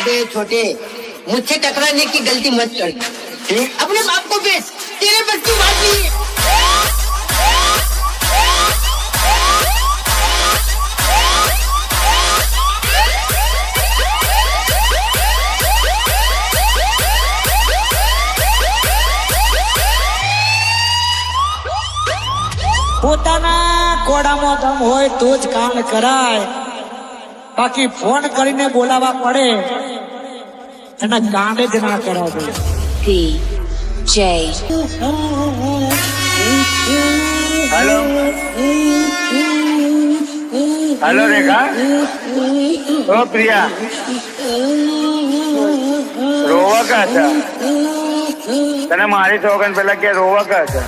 दे छोटे, मुझसे टकराने की गलती मत कर। अपने बाप को बेच, तेरे बस की बात नहीं है। પોતાના કોડામાં દમ હોય તો જ કામ કરાય, બાકી ફોન કરીને બોલાવવા પડે એના કામે જ ના કરાવે. DJ. हेलो हेलो रेखा ओ प्रिया रोवा का था तने मारी सोगन पेला के रोवा का था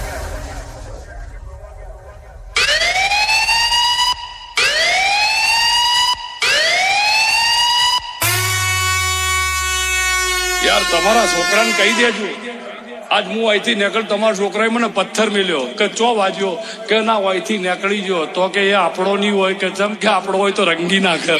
यार તમારા છોકરાને કહી દેજો આજ હું અહીંથી નીકળ તમારા છોકરાએ મને પથ્થર મેલ્યો કે ચો વાજ્યો કે ના અહીંથી નીકળી ગયો તો કે એ આપણો નહીં હોય કે જેમ કે આપણો હોય તો રંગી નાખે.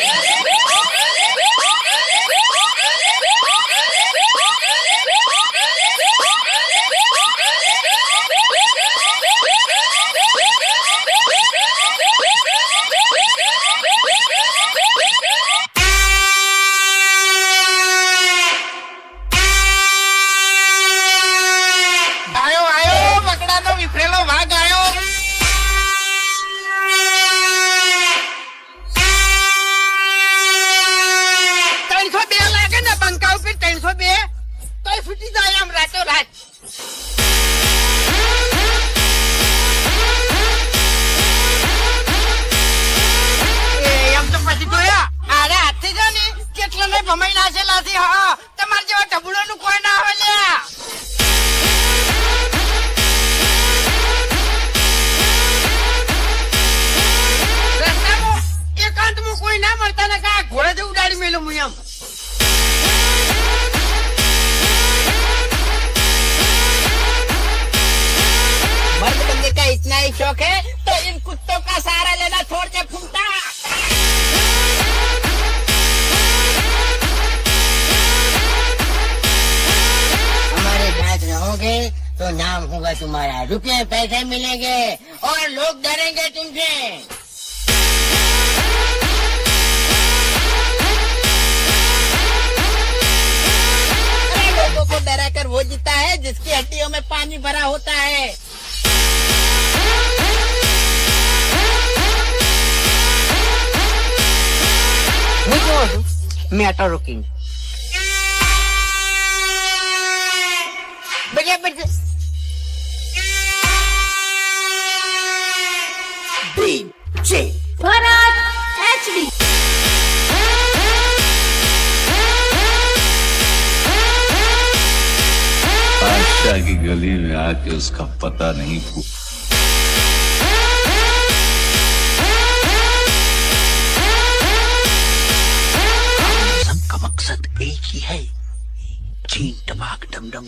તમારે જેવા ઢબુડો નું કોઈ ના આવે લ્યા. એકાંતમાં કોઈ ના મળતા ને કા ઘોડે થી ઉડાડી મેલું હું એમ. मर्द बंदे का इतना ही शौक है तो इन कुत्तों का सहारा लेना छोड़ के फूटा. हमारे साथ रहोगे तो नाम होगा तुम्हारा, रुपये पैसे मिलेंगे और लोग डरेंगे तुमसे. लोगों को डरा कर वो जीता है जिसकी हड्डियों में पानी भरा होता है. Metro king DJ Bharat HD. बादशाह की गली में आके उसका पता नहीं पूछा. सबका मकसद एक ही है, चीन टबाक डम डम.